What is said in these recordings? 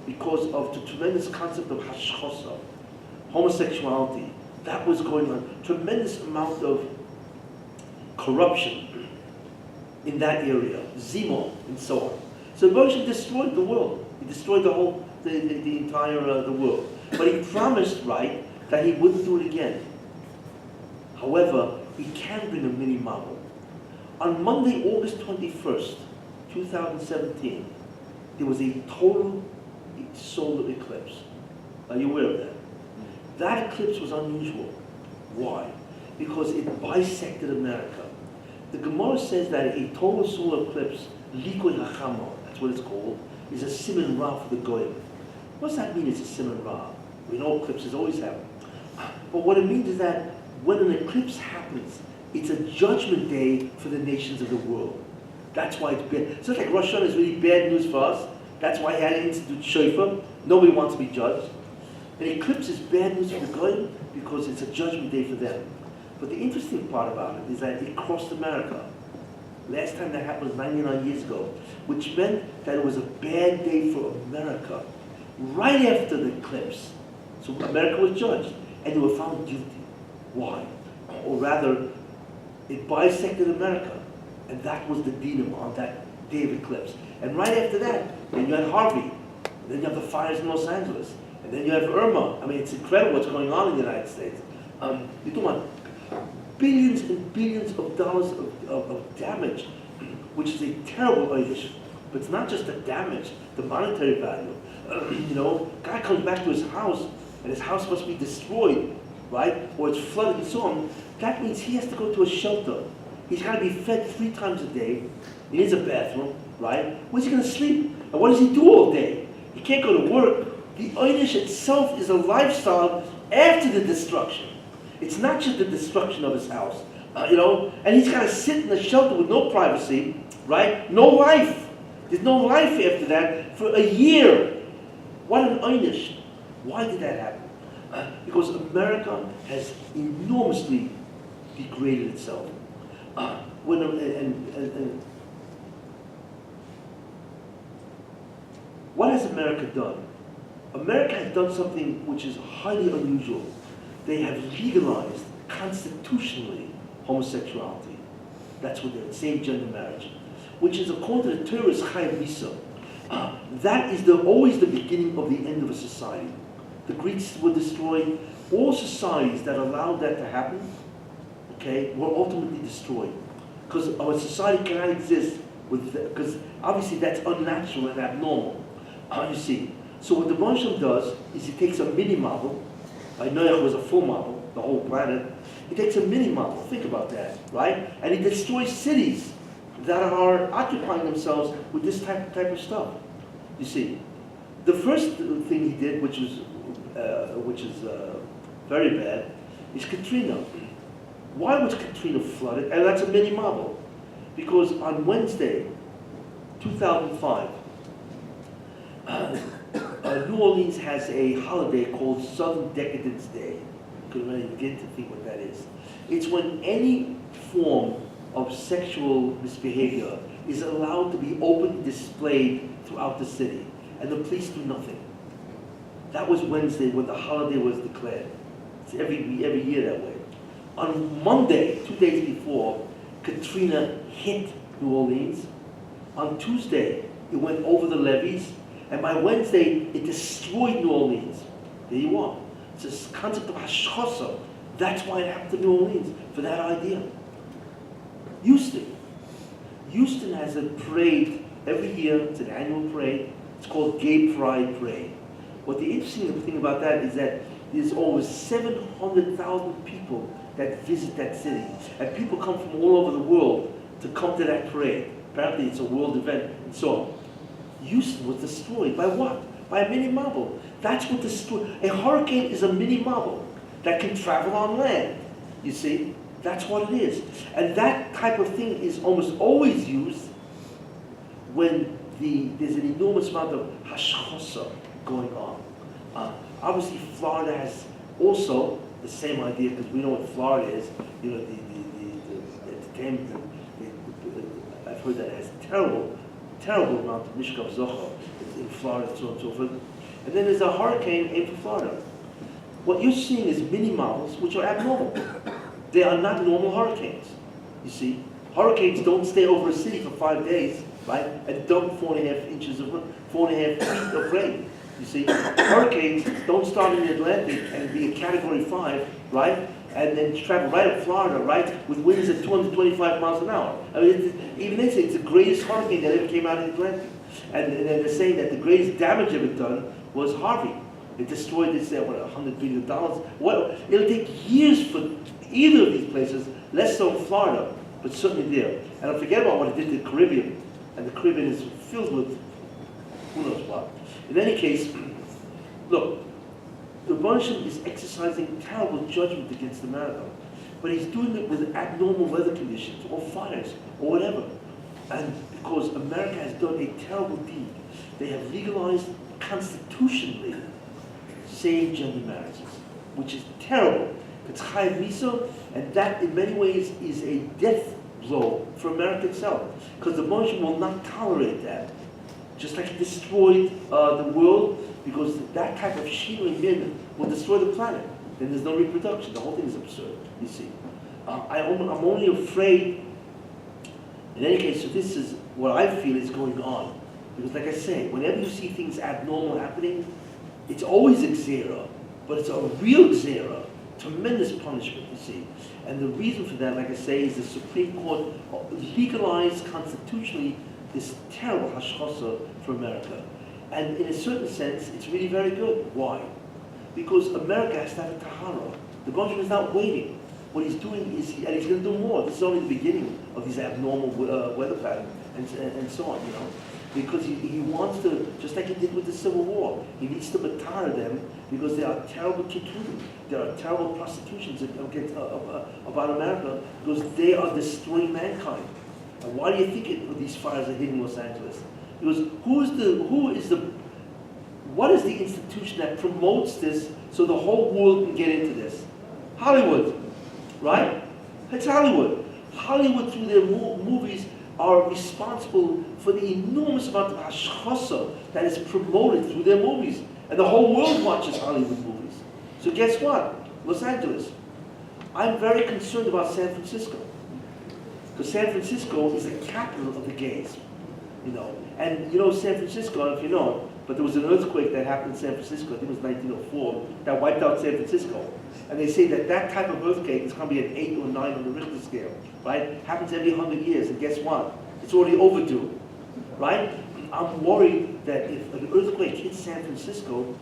because of the tremendous concept of hashchosa, homosexuality. That was going on. Tremendous amount of corruption in that area, Zimo, and so on. So Moshe destroyed the world. He destroyed the entire the world. But he promised, right, that he wouldn't do it again. However, he can bring a mini model. On Monday, August 21st, 2017, there was a total solar eclipse. Are you aware of that? That eclipse was unusual. Why? Because it bisected America. The Gemara says that a total solar eclipse, Likoi Hachama, that's what it's called, is a Siman Ra for the Goyim. What does that mean, it's a Siman Ra? We know eclipses always happen. But what it means is that when an eclipse happens, it's a judgment day for the nations of the world. That's why it's bad. So it's like Rosh Hashanah is really bad news for us. That's why he had to institute shofar. Nobody wants to be judged. An eclipse is bad news for the Goyim because it's a judgment day for them. But the interesting part about it is that it crossed America. Last time that happened was 99 years ago, which meant that it was a bad day for America. Right after the eclipse, so America was judged, and they were found guilty. Why? Or rather, it bisected America, and that was the dinam on that day of eclipse. And right after that, then you had Harvey, and then you have the fires in Los Angeles, and then you have Irma. I mean, it's incredible what's going on in the United States. You're talking about billions and billions of dollars of damage, which is a terrible issue. But it's not just the damage, the monetary value. You know, guy comes back to his house, and his house must be destroyed, right? Or it's flooded and so on. That means he has to go to a shelter. He's got to be fed 3 times a day. He needs a bathroom, right? Where's he going to sleep? And what does he do all day? He can't go to work. The Einish itself is a lifestyle after the destruction. It's not just the destruction of his house, you know? And he's got to sit in a shelter with no privacy, right? No life. There's no life after that for a year. What an Einish. Why did that happen? Because America has enormously degraded itself. What has America done? America has done something which is highly unusual. They have legalized constitutionally homosexuality. That's what they're, same-gender marriage, which is according to the Torah is Chayav Misa. That is always the beginning of the end of a society. The Greeks were destroyed. All societies that allowed that to happen, okay, were ultimately destroyed. Because our society cannot exist because obviously that's unnatural and abnormal. You see. So what the Moshe does is he takes a mini model. Noach was a full model, the whole planet. He takes a mini model. Think about that, right? And he destroys cities that are occupying themselves with this type of stuff. You see, the first thing he did, which is very bad, is Katrina. Why was Katrina flooded? And that's a mini model, because on Wednesday, 2005, New Orleans has a holiday called Southern Decadence Day. You can really begin to think what that is. It's when any form of sexual misbehavior is allowed to be openly displayed throughout the city, and the police do nothing. That was Wednesday when the holiday was declared. It's every year that way. On Monday, 2 days before, Katrina hit New Orleans. On Tuesday, it went over the levees, and by Wednesday, it destroyed New Orleans. There you are. It's this concept of hashchosa. That's why it happened to New Orleans, for that idea. Houston has a parade every year. It's an annual parade. It's called Gay Pride Parade. What the interesting thing about that is that there's over 700,000 people that visit that city. And people come from all over the world to come to that parade. Apparently it's a world event and so on. Houston was destroyed by what? By a mini marble. That's what destroyed. A hurricane is a mini marble that can travel on land. You see? That's what it is. And that type of thing is almost always used when there's an enormous amount of hashchosa going on. Obviously, Florida has also the same idea, because we know what Florida is. You know, the entertainment. I've heard that it has terrible amount of Mishkav Zocha in Florida and so on and so forth. And then there's a hurricane aimed for Florida. What you're seeing is mini models which are abnormal. They are not normal hurricanes. You see, hurricanes don't stay over a city for 5 days, right, and dump 4.5 feet of rain. You see, hurricanes don't start in the Atlantic and be a Category 5, right, and then travel right up Florida, right, with winds at 225 miles an hour. I mean, even they say it's the greatest hurricane that ever came out of the Atlantic. And they're saying that the greatest damage ever done was Harvey. It destroyed this, $100 billion. Well, it'll take years for either of these places, less so in Florida, but certainly there. And don't forget about what it did to the Caribbean. And the Caribbean is filled with who knows what. In any case, look, the Russian is exercising terrible judgment against America, but he's doing it with abnormal weather conditions, or fires, or whatever. And because America has done a terrible deed, they have legalized constitutionally same-gender marriages, which is terrible. It's chayav misa, and that in many ways is a death blow for America itself, because the Russian will not tolerate that. Just like it destroyed the world, because that type of shinui min will destroy the planet. Then there's no reproduction. The whole thing is absurd, you see. I'm only afraid, in any case, so this is what I feel is going on. Because like I say, whenever you see things abnormal happening, it's always a xera, but it's a real xera, tremendous punishment, you see. And the reason for that, like I say, is the Supreme Court legalized constitutionally this terrible hashchasa for America. And in a certain sense, it's really very good. Why? Because America has to have a tahara. The Bolshevik is not waiting. What he's doing is, and he's going to do more. This is only the beginning of these abnormal weather patterns and so on, you know. Because he wants to, just like he did with the Civil War, he needs to retire them because there are terrible kitudim, there are terrible prosecutions about America because they are destroying mankind. And why do you think these fires are hitting Los Angeles? Because what is the institution that promotes this so the whole world can get into this? Hollywood, right? It's Hollywood. Hollywood, through their movies, are responsible for the enormous amount of hashchasa that is promoted through their movies. And the whole world watches Hollywood movies. So guess what? Los Angeles. I'm very concerned about San Francisco. Because San Francisco is the capital of the gays. You know. And you know San Francisco, I don't know if you know it, but there was an earthquake that happened in San Francisco, I think it was 1904, that wiped out San Francisco. And they say that that type of earthquake is going to be an 8 or 9 on the Richter scale, right? Happens every 100 years, and guess what? It's already overdue, right? I'm worried that if an earthquake hits San Francisco,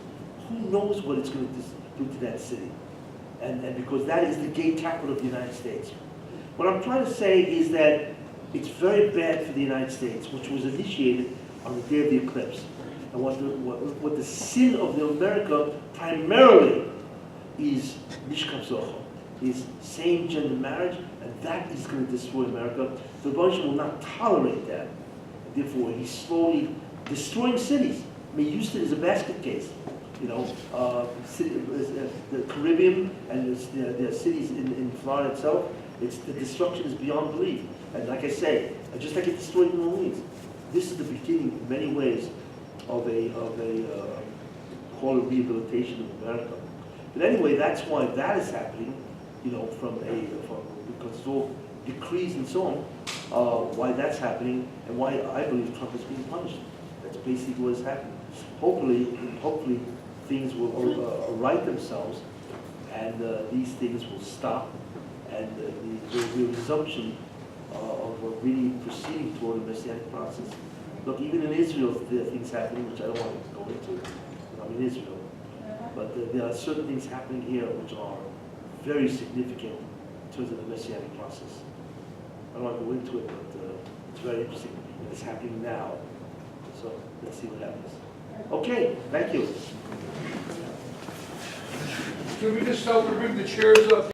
who knows what it's going to do to that city? And because that is the gay capital of the United States. What I'm trying to say is that it's very bad for the United States, which was initiated on the day of the eclipse. And what the sin of the America primarily is mishkav zocha, is same-gender marriage, and that is going to destroy America. The Russian will not tolerate that. Therefore, he's slowly destroying cities. I mean, Houston is a basket case. You know, the Caribbean and the cities in Florida itself, the destruction is beyond belief. And like I say, just like it destroyed New Orleans, this is the beginning, in many ways, of a call it rehabilitation of America. But anyway, that's why that is happening. You know, because it's all decrees and so on. Why that's happening, and why I believe Trump is being punished. That's basically what is happening. Hopefully, things will right themselves, and these things will stop, and there will be a resumption of really proceeding toward a messianic process. Look, even in Israel, there are things happening which I don't want to go into. I'm in Israel, but there are certain things happening here which are very significant in terms of the messianic process. I don't want to go into it, but it's very interesting. It's happening now. So let's see what happens. Okay, thank you. Can we just help to bring the chairs up?